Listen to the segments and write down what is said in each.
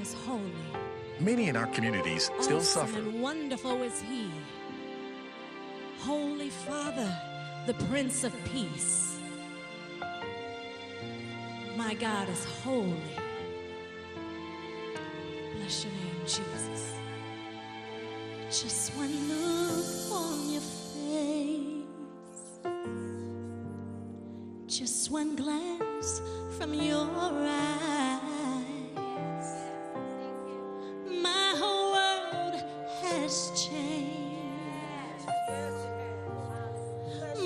is holy. Many in our communities still Awesome suffer. and wonderful is He. Holy Father, the Prince of Peace. My God is holy. Bless your name, Jesus. Just one look on your face, just one glance from your eyes, my whole world has changed.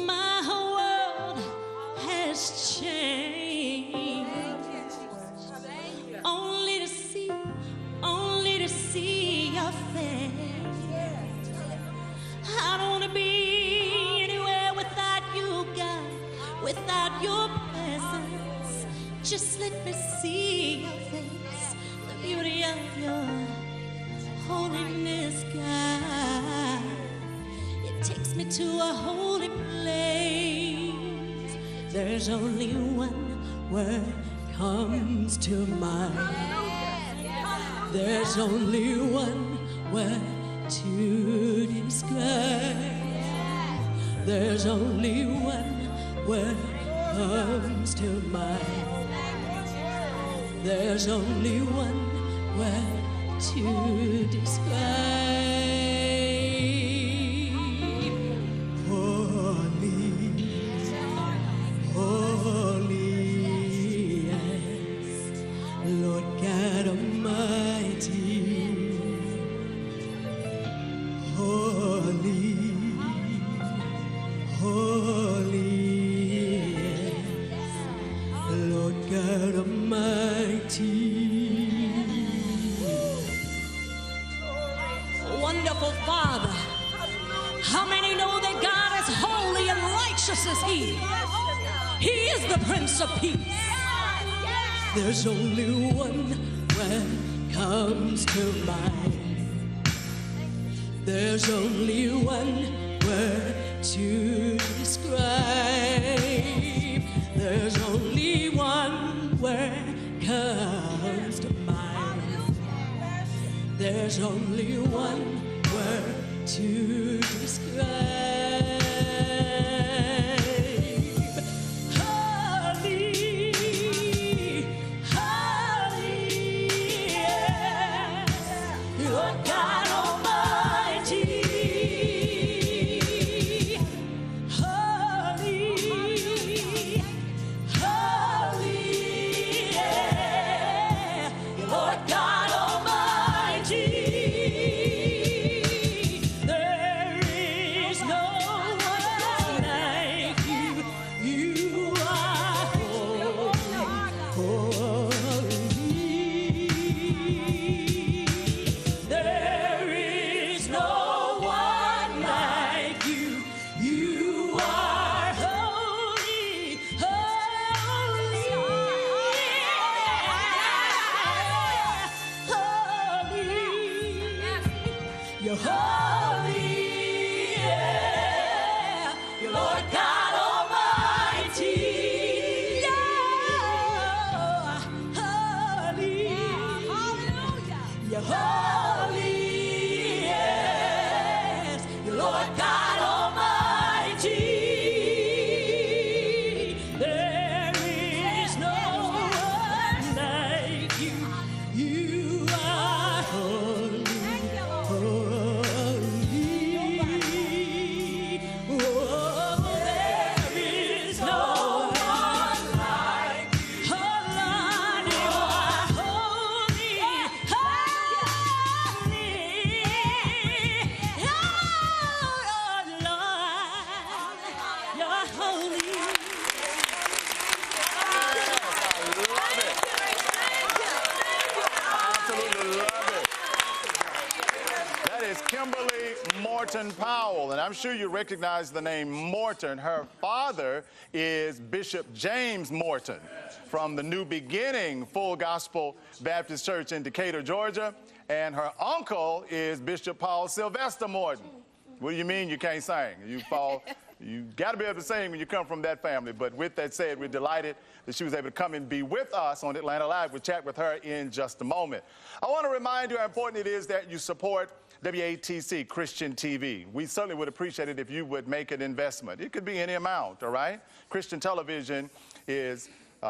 My whole world has changed. Only to see your face. I don't want to be anywhere without you, God, without your presence. Just let me see your face, the beauty of your holiness, God. It takes me to a holy place. There's only one word comes to mind. There's only one word to describe. There's only one word comes to mind. There's only one word to describe. Holy, holy, yes, Lord God Almighty. Holy, holy, yes, Lord God Almighty. Wonderful Father, how many know that God is holy and righteous is He? He is the Prince of Peace. There's only one word comes to mind. There's only one word to describe. There's only one word comes to mind. There's only one word to describe. Holy, holy, yes, Lord God Almighty. Holy, holy, yeah, Lord God Almighty. There is no one like you. You are holy. There is no one like you. You are holy, holy, holy. You're holy, yeah. You're Lord God Almighty. Yeah. Holy. You're holy, yes. You're Lord God Almighty. There is no one like you. You are holy. Kimberly Morton Powell, and I'm sure you recognize the name Morton. Her father is Bishop James Morton from the New Beginning Full Gospel Baptist Church in Decatur, Georgia, and her uncle is Bishop Paul Sylvester Morton. What do you mean you can't sing? You fall You got to be able to sing when you come from that family. But with that said, we're delighted that she was able to come and be with us on Atlanta Live. We'll chat with her in just a moment. I want to remind you how important it is that you support WATC Christian TV. We certainly would appreciate it if you would make an investment. It could be any amount, all right? Christian television is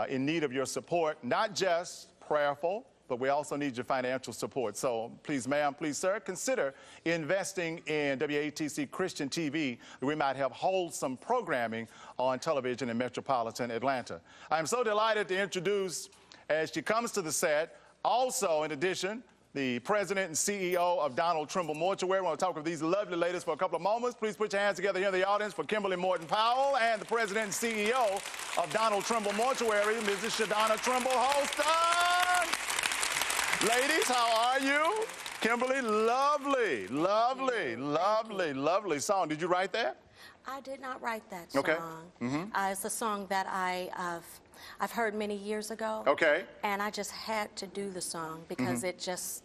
in need of your support, not just prayerful, but we also need your financial support. So please, ma'am, please, sir, consider investing in WATC Christian TV. We might have wholesome programming on television in metropolitan Atlanta. I'm so delighted to introduce, as she comes to the set, also, in addition, the president and CEO of Donald Trimble Mortuary. I want to talk with these lovely ladies for a couple of moments. Please put your hands together here in the audience for Kimberly Morton Powell and the president and CEO of Donald Trimble Mortuary, Mrs. Shadonna Trimble Holston. Ladies, how are you? Kimberly, lovely, lovely, lovely, lovely song. Did you write that? I did not write that song. Okay. Mm-hmm. It's a song that I've heard many years ago. Okay. And I just had to do the song because it just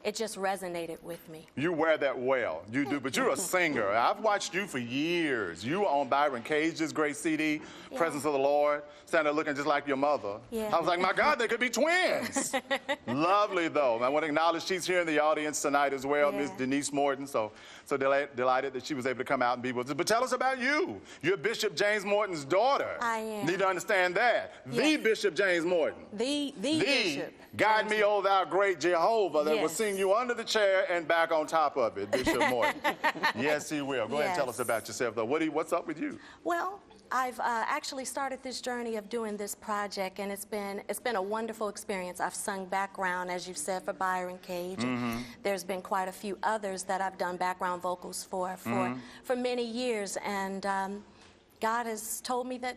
resonated with me. You wear that well. You do, but you're a singer. I've watched you for years. You were on Byron Cage's great CD, Presence of the Lord, standing there looking just like your mother. Yeah. I was like, my God, they could be twins. Lovely, though. I want to acknowledge she's here in the audience tonight as well, Yeah. Miss Denise Morton. So delighted that she was able to come out and be with us. But tell us about you. You're Bishop James Morton's daughter. I am. Need to understand that. The Yes. Bishop James Morton. The Bishop. Guide me, O thou great Jehovah, that will Yes. sing you under the chair and back on top of it, Bishop Morton. Yes, he will. Go ahead and tell us Yes. about yourself, though. What's up with you? Well, I've actually started this journey of doing this project, and it's been a wonderful experience. I've sung background, as you've said, for Byron Cage. And there's been quite a few others that I've done background vocals for many years, and God has told me that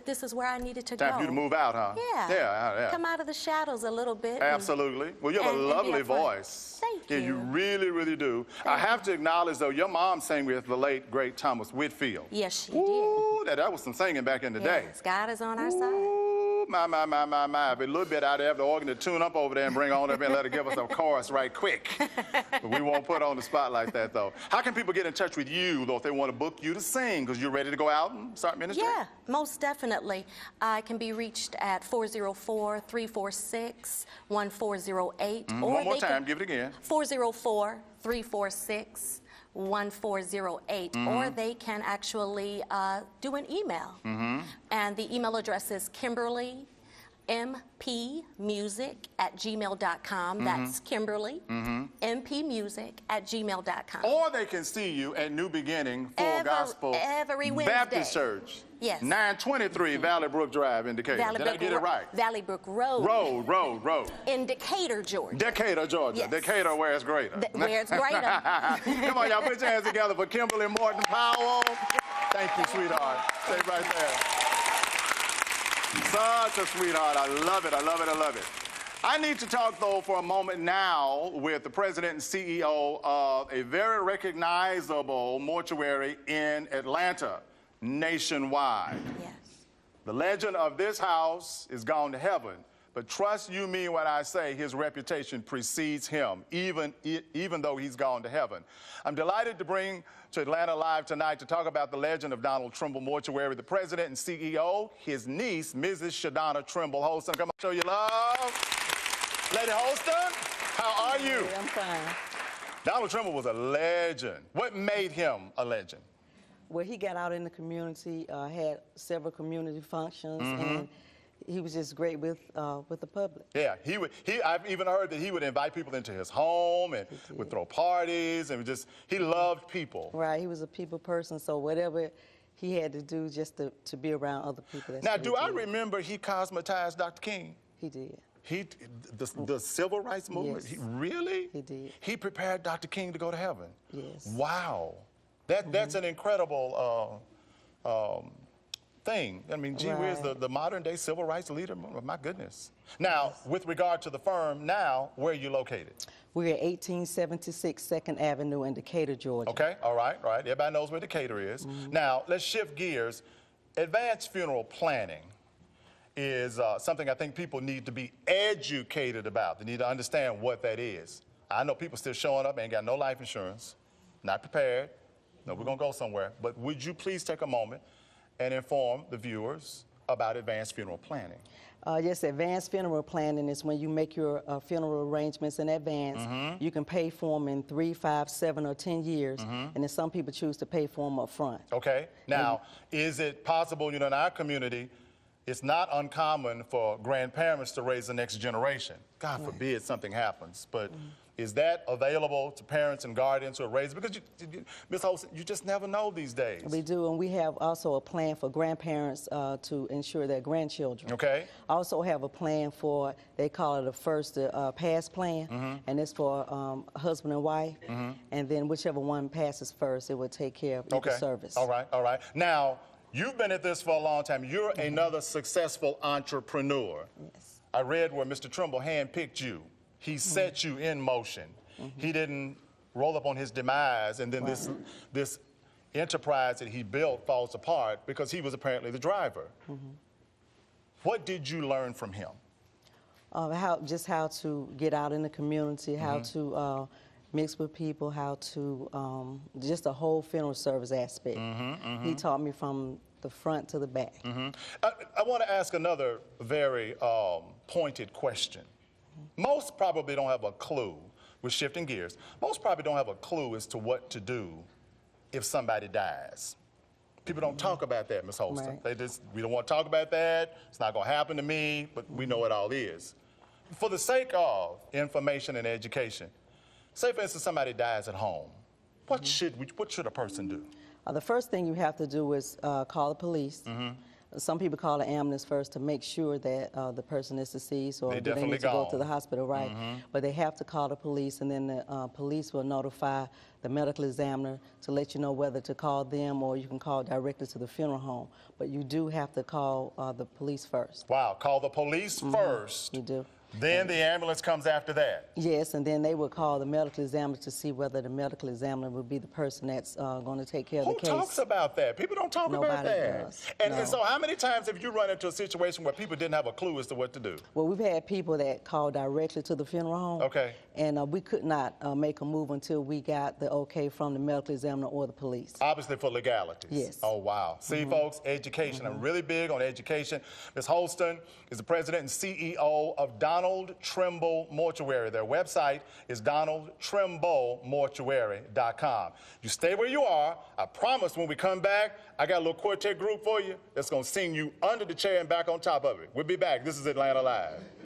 this is where I needed to go. Time for you to move out, huh? Yeah. Yeah. Come out of the shadows a little bit. Absolutely. Well, you have a and be lovely upfront. voice. Thank Yeah, you. you really, really do. I have to acknowledge, though, your mom sang with the late, great Thomas Whitfield. Yes, she Ooh, that was some singing back in the did. day. Yes, God is on our side. Ooh, my. If a little bit I'd have the organ to tune up over there and bring on up and let her give us a chorus right quick. But we won't put on the spot like that, though. How can people get in touch with you, though, if they want to book you to sing? Because you're ready to go out and start ministry? Yeah, most definitely. I can be reached at 404-346-1408. One more time, give it again. 404-346-1408. Or they can actually do an email. And the email address is Kimberly mpmusic@gmail.com. That's Kimberly mpmusic@gmail.com. Or they can see you at New Beginning Full Gospel every Wednesday. Baptist Church. Yes. 923 Valley Brook Drive in Decatur. Did I get it right? Valley Brook Road. Road. In Decatur, Georgia. Decatur, Georgia. Yes. Decatur, where it's greater. Where it's greater. Come on, y'all, put your hands together for Kimberly Morton Powell. Thank you, sweetheart. Stay right there. Such a sweetheart. I love it. I need to talk, though, for a moment now with the president and CEO of a very recognizable mortuary in Atlanta, nationwide. Yes. The legend of this house is gone to heaven, but trust you me when I say his reputation precedes him, even though he's gone to heaven. I'm delighted to bring to Atlanta Live tonight to talk about the legend of Donald Trimble Mortuary, the president and CEO, his niece, Mrs. Shadonna Trimble Holston. Come on, show your love. Lady Holston, how are you? I'm fine. Donald Trimble was a legend. What made him a legend? Well, he got out in the community, had several community functions, and he was just great with the public. Yeah, I've even heard that he would invite people into his home and would throw parties and he loved people. Right, he was a people person, so whatever he had to do just to be around other people. That's Now, what he do I did. remember he cosmetized Dr. King? He did. The civil rights movement? Yes. Really? He did. He prepared Dr. King to go to heaven? Yes. Wow. That's an incredible thing. I mean, gee whiz, Right. the modern day civil rights leader, my goodness. Now, with regard to the firm now, where are you located? We're at 1876 Second Avenue in Decatur, Georgia. Okay, all right. Everybody knows where Decatur is. Now, let's shift gears. Advanced funeral planning is something I think people need to be educated about. They need to understand what that is. I know people still showing up, ain't got no life insurance, not prepared, No, we're going to go somewhere. But would you please take a moment and inform the viewers about advanced funeral planning? Yes, advanced funeral planning is when you make your funeral arrangements in advance. You can pay for them in 3, 5, 7, or 10 years, and then some people choose to pay for them up front. Okay. Now, is it possible, in our community, it's not uncommon for grandparents to raise the next generation. God forbid something happens, but is that available to parents and guardians who are raised? Because, Ms. Holston, you just never know these days. We do, and we have also a plan for grandparents to ensure their grandchildren. Okay. Also have a plan for, they call it a first pass plan, and it's for husband and wife, and then whichever one passes first, it will take care of each service. All right, all right. Now, you've been at this for a long time. You're another successful entrepreneur. Yes. I read where Mr. Trimble handpicked you. He set you in motion. He didn't roll up on his demise, and then this enterprise that he built falls apart because he was apparently the driver. What did you learn from him? Just how to get out in the community, how to mix with people, how to, just the whole funeral service aspect. He taught me from the front to the back. I want to ask another very pointed question. Most probably don't have a clue, we're shifting gears, most probably don't have a clue as to what to do if somebody dies. People don't talk about that, Ms. Holston. We don't want to talk about that, it's not going to happen to me, but we know what all is. For the sake of information and education, say for instance somebody dies at home, what should a person do? The first thing you have to do is call the police. Some people call the ambulance first to make sure that the person is deceased or do they need to go to the hospital, right? But they have to call the police, and then the police will notify the medical examiner to let you know whether to call them or you can call directly to the funeral home. But you do have to call the police first. Wow, call the police first. You do. Then the ambulance comes after that. Yes, and then they will call the medical examiner to see whether the medical examiner will be the person that's going to take care of the case. Who talks about that? People don't talk about that. Does. And so how many times have you run into a situation where people didn't have a clue as to what to do? Well, we've had people that called directly to the funeral home. Okay. And we could not make a move until we got the okay from the medical examiner or the police. Obviously for legalities. Yes. Oh, wow. See, folks, education. I'm really big on education. Ms. Holston is the president and CEO of Donald Trimble Mortuary. Their website is donaldtrimblemortuary.com. You stay where you are. I promise when we come back, I got a little quartet group for you that's going to sing you under the chair and back on top of it. We'll be back. This is Atlanta Live.